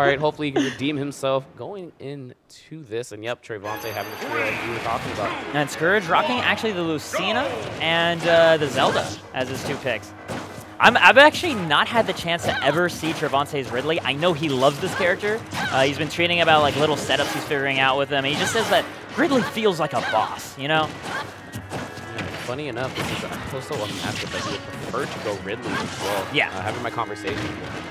All right, hopefully he can redeem himself going into this. And yep, Trevonte having the trio like you were talking about. And Scourge rocking actually the Lucina and the Zelda as his 2 picks. I've actually not had the chance to ever see Trevonte's Ridley. I know he loves this character. He's been tweeting about like little setups he's figuring out with him. And he just says that Ridley feels like a boss, you know? Funny enough, this is also a matchup that he would prefer to go Ridley as well. Yeah. Having my conversation with him.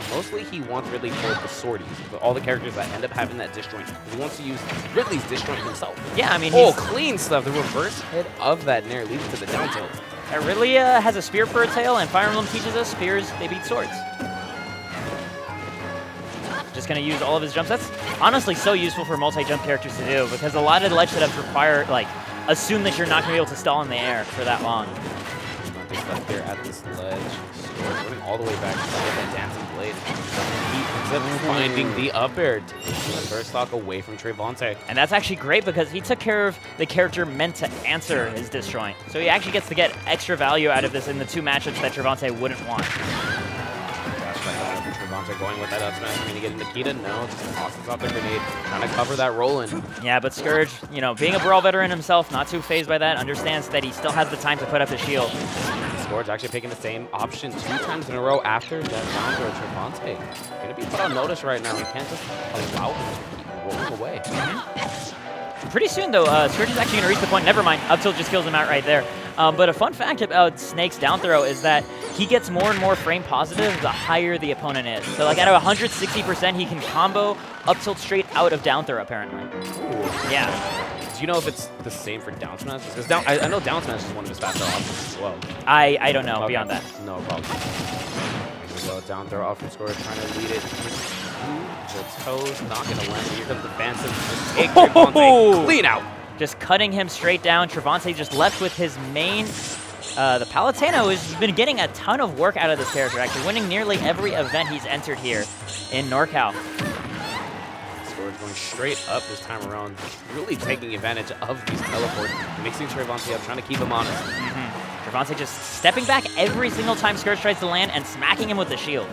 Mostly he wants Ridley for the sorties, but all the characters that end up having that disjoint. He wants to use Ridley's disjoint himself. Yeah, I mean, clean stuff. The reverse hit of that Nair leads to the down tilt. Ridley has a spear for a tail, and Fire Emblem teaches us spears, they beat swords. Just going to use all of his jumps. That's honestly so useful for multi-jump characters to do, because a lot of ledge setups require, like, assume that you're not going to be able to stall in the air for that long. Stuck there at this ledge. Scourge running all the way back to that dancing blade. He ends up finding the up air, taking the first stock away from Trevonte. And that's actually great because he took care of the character meant to answer his disjoint. So he actually gets to get extra value out of this in the 2 matchups that Trevonte wouldn't want. Trevonte going with that up smash. Going to get into Kita? No, just tosses out the grenade, trying to cover that roll-in. Yeah, but Scourge, you know, being a Brawl veteran himself, not too phased by that, understands that he still has the time to put up his shield. Scourge actually picking the same option 2 times in a row after that round where Trevonte going to be put on notice right now. We can't just allow him to keep rolling away. Pretty soon, though, Scourge is actually going to reach the point. Never mind. Up tilt just kills him out right there. But a fun fact about Snake's down throw is that he gets more and more frame positive the higher the opponent is. So, like, at 160%, he can combo up tilt straight out of down throw, apparently. Ooh. Yeah. Do you know if it's the same for down smash? Because I know down smash is one of his faster options as well. I don't know beyond that. No problem. Here we go, down throw off from Scourge, trying to lead it. The toes, not going to land. Here comes the Phantom. Just take Trevonte clean out. Just cutting him straight down. Trevonte just left with his main. The Palatino has been getting a ton of work out of this character, actually winning nearly every event he's entered here in NorCal. Scourge going straight up this time around, really taking advantage of these teleports, mixing Trevonte up, trying to keep him honest. Trevonte just stepping back every single time Scourge tries to land and smacking him with the shield.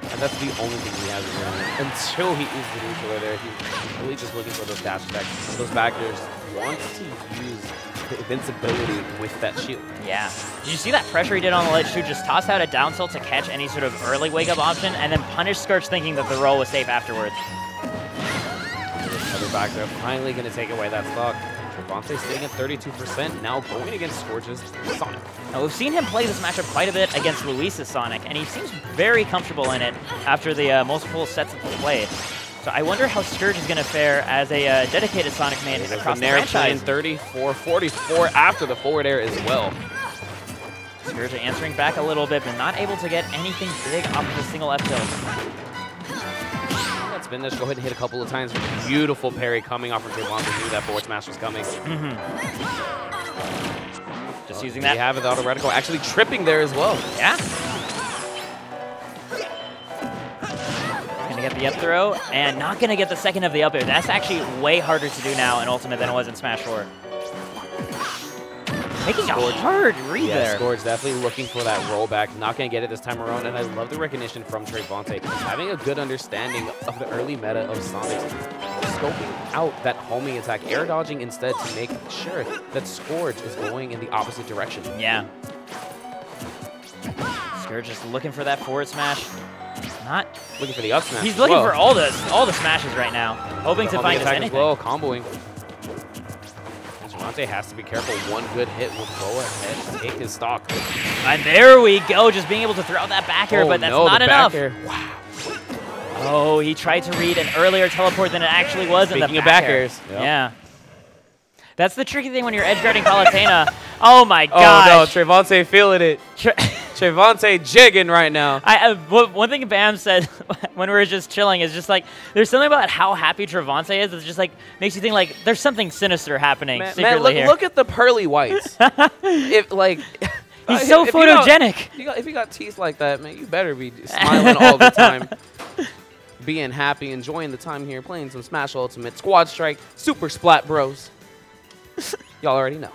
And that's the only thing he has in there. Until he is the neutral there, he's really just looking for those dash attacks. Those backers want to use the invincibility with that shield. Yeah. Did you see that pressure he did on the ledge too? Just toss out a down tilt to catch any sort of early wake-up option, and then punish Scourge thinking that the roll was safe afterwards. Another back there, finally going to take away that stock. Trevonte sitting at 32%, now going against Scourge's Sonic. Now, we've seen him play this matchup quite a bit against Luis's Sonic, and he seems very comfortable in it after the multiple sets of play. So I wonder how Scourge is going to fare as a dedicated Sonic man across the franchise. 34-44 after the forward air as well. Scourge answering back a little bit, but not able to get anything big off of a single F tilt. Spin dash, go ahead and hit a couple of times. Beautiful parry coming off from Trevonte. Knew that forward smash was coming. Just using that. We have it, the auto reticle actually tripping there as well. Yeah. Gonna get the up throw and not gonna get the second of the up air. That's actually way harder to do now in Ultimate than it was in Smash 4. Taking a hard read there. Scourge definitely looking for that rollback. Not going to get it this time around, and I love the recognition from Trevonte. Having a good understanding of the early meta of Sonic. Scoping out that homing attack, air dodging instead to make sure that Scourge is going in the opposite direction. Yeah. Scourge just looking for that forward smash. Not looking for the up smash. He's looking for all the smashes right now, hoping to find anything. As well, comboing. Trevonte has to be careful. One good hit will go ahead and take his stock. And there we go, just being able to throw that back air, but that's not enough. Wow. Oh, he tried to read an earlier teleport than it actually was. Speaking of back airs. Yep. Yeah. That's the tricky thing when you're edge guarding Palutena. Oh my gosh. Oh no, Trevonte feeling it. Trevonte jigging right now. One thing Bam said when we were just chilling is just like, there's something about how happy Trevonte is that's just like, makes you think like, there's something sinister happening secretly here. Look at the pearly whites. He's so photogenic. If you got teeth like that, man, you better be smiling all the time. Being happy, enjoying the time here, playing some Smash Ultimate, Squad Strike, Super Splat Bros. Y'all already know.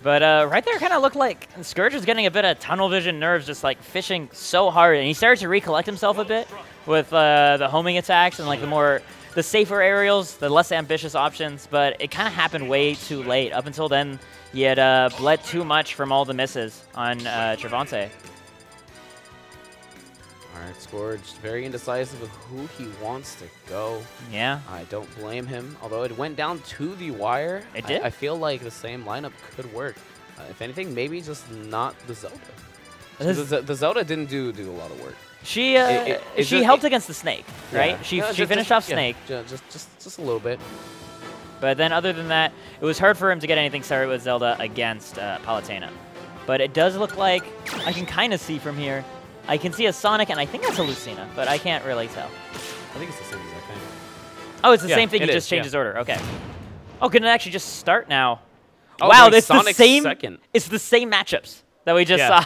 But right there kind of looked like Scourge was getting a bit of tunnel vision nerves, just like fishing so hard. And he started to recollect himself a bit. with the homing attacks and like the safer aerials, the less ambitious options, but it kind of happened way too late. Up until then, he had bled too much from all the misses on Trevonte. All right, Scourge, very indecisive of who he wants to go. Yeah. I don't blame him, although it went down to the wire. It did? I feel like the same lineup could work. If anything, maybe just not the Zelda. The Zelda didn't do a lot of work. She helped against the Snake, right? Yeah. She finished off Snake. Just a little bit. But then other than that, it was hard for him to get anything started with Zelda against Palutena. But it does look like, I can kind of see from here, I can see a Sonic, and I think that's a Lucina, but I can't really tell. I think it's the same exact thing. Oh, it's the same thing, he just changed his order. Okay. Oh, can it actually just start now? Oh, wow, it's the same. Second. It's the same matchups that we just saw.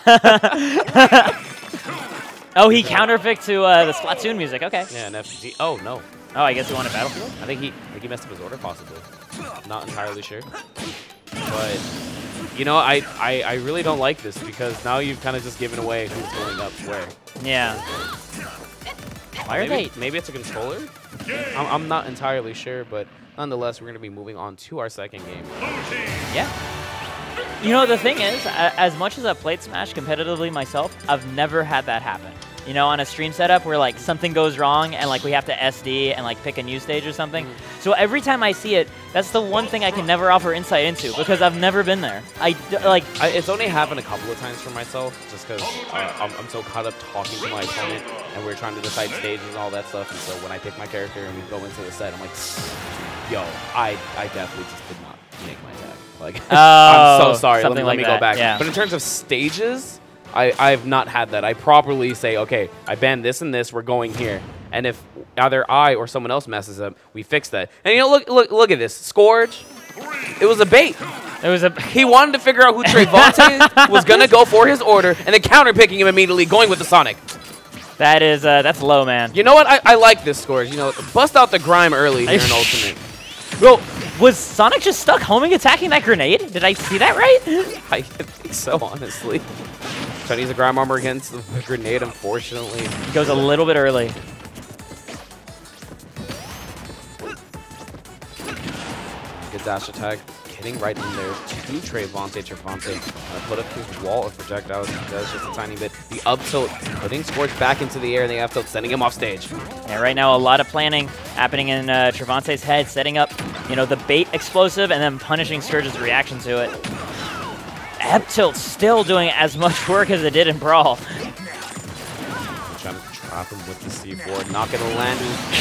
Oh, he counterpicked to the Splatoon music. Okay. Yeah, and FG. Oh no. Oh, I guess he wanted Battlefield. I think he messed up his order possibly. Not entirely sure. But you know, I really don't like this because now you've kind of just given away who's going up where. Yeah. Why are they? Maybe it's a controller. I'm not entirely sure, but nonetheless, we're going to be moving on to our second game. Yeah. You know, the thing is, as much as I've played Smash competitively myself, I've never had that happen. You know, on a stream setup where, like, something goes wrong and, like, we have to SD and, like, pick a new stage or something. So every time I see it, that's the one thing I can never offer insight into because I've never been there. It's only happened a couple of times for myself just because I'm so caught up talking to my opponent and we're trying to decide stages and all that stuff. And so when I pick my character and we go into the set, I'm like, yo, I definitely just did not make my attack. Like, I'm so sorry. Let me go back. Yeah. But in terms of stages, I've not had that. I properly say, okay, I banned this and this. We're going here. And if either I or someone else messes up, we fix that. And you know, look at this. Scourge. It was a bait. He wanted to figure out who Trevonte was gonna go for his order, and then counter picking him immediately, going with the Sonic. That is that's low, man. You know what? I like this, Scourge. You know, bust out the grime early here in Ultimate. Bro, was Sonic just stuck homing attacking that grenade? Did I see that right? I think so, honestly. Trying to use a grime armor against the grenade, unfortunately. He goes a little bit early. Good dash attack. Getting right in there to Trevonte. Put up his wall of projectiles. He does just a tiny bit. The up tilt, putting Scourge back into the air, and the F tilt, sending him off stage. Yeah, right now a lot of planning happening in Trevonte's head, setting up, you know, the bait explosive and then punishing Scourge's reaction to it. Up tilt still doing as much work as it did in Brawl. Trying to trap him with the C4, not gonna land,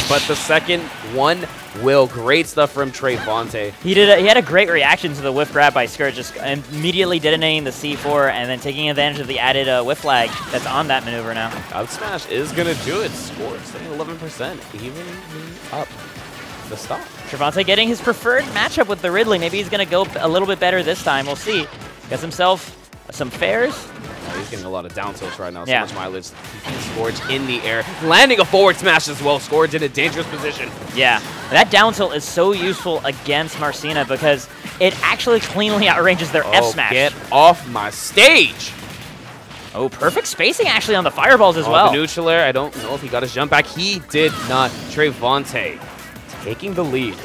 but the second one will. Great stuff from Trevonte. He had a great reaction to the whiff grab by Scourge, just immediately detonating the C4 and then taking advantage of the added whiff lag that's on that maneuver now. Up smash is gonna do it. Score setting 11%, even up the stop. Trevonte getting his preferred matchup with the Ridley. Maybe he's gonna go a little bit better this time. We'll see. Gets himself some fares. Oh, he's getting a lot of down tilts right now. So much mileage. Scourge in the air. Landing a forward smash as well. Scourge in a dangerous position. Yeah. That down tilt is so useful against Marcina because it actually cleanly outranges their F smash. Get off my stage. Oh, perfect spacing actually on the fireballs as well. The neutral air. I don't know if he got his jump back. He did not. Trevonte taking the lead.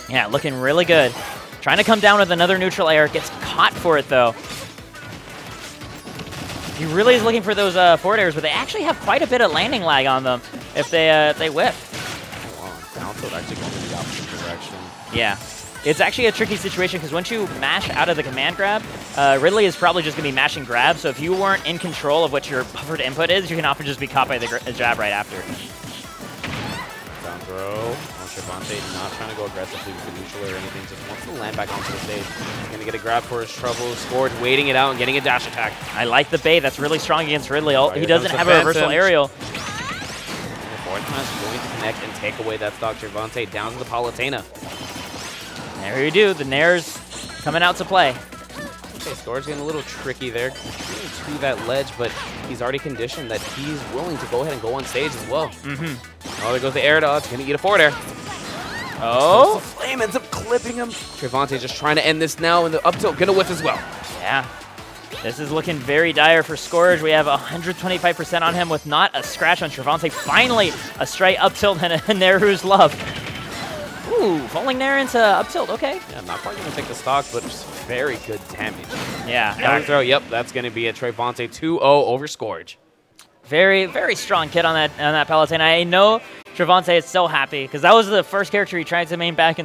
Yeah, looking really good. Trying to come down with another neutral air. Gets caught for it, though. He really is looking for those forward airs, but they actually have quite a bit of landing lag on them if they whiff. Oh, wow. Down tilt actually going in the opposite direction. Yeah. It's actually a tricky situation because once you mash out of the command grab, Ridley is probably just going to be mashing grab, so if you weren't in control of what your buffered input is, you can often just be caught by the jab right after. Down throw. Trevonte not trying to go aggressively with the neutral or anything, just wants to land back onto the stage. He's going to get a grab for his trouble. Scourge waiting it out and getting a dash attack. I like the bait. That's really strong against Ridley. He doesn't have a reversal aerial. The forward smash going to connect and take away that stock. Trevonte down to the Palutena. There you do. The Nair's coming out to play. Okay, Scourge getting a little tricky there. To that ledge, but he's already conditioned that he's willing to go ahead and go on stage as well. Oh, there goes the air dodge. Gonna eat a forward air. Oh, the flame ends up clipping him. Trevonte just trying to end this now, and the up tilt gonna whiff as well. Yeah. This is looking very dire for Scourge. We have 125% on him with not a scratch on Trevonte. Finally, a straight up tilt and a Neru's love. Ooh, falling there into up tilt, okay. Yeah, not quite going to take the stock, but just very good damage. Yeah. Down throw, yep, that's going to be a Trevonte 2-0 over Scourge. Very, very strong kid on that Palatine. I know Trevonte is so happy because that was the first character he tried to main back in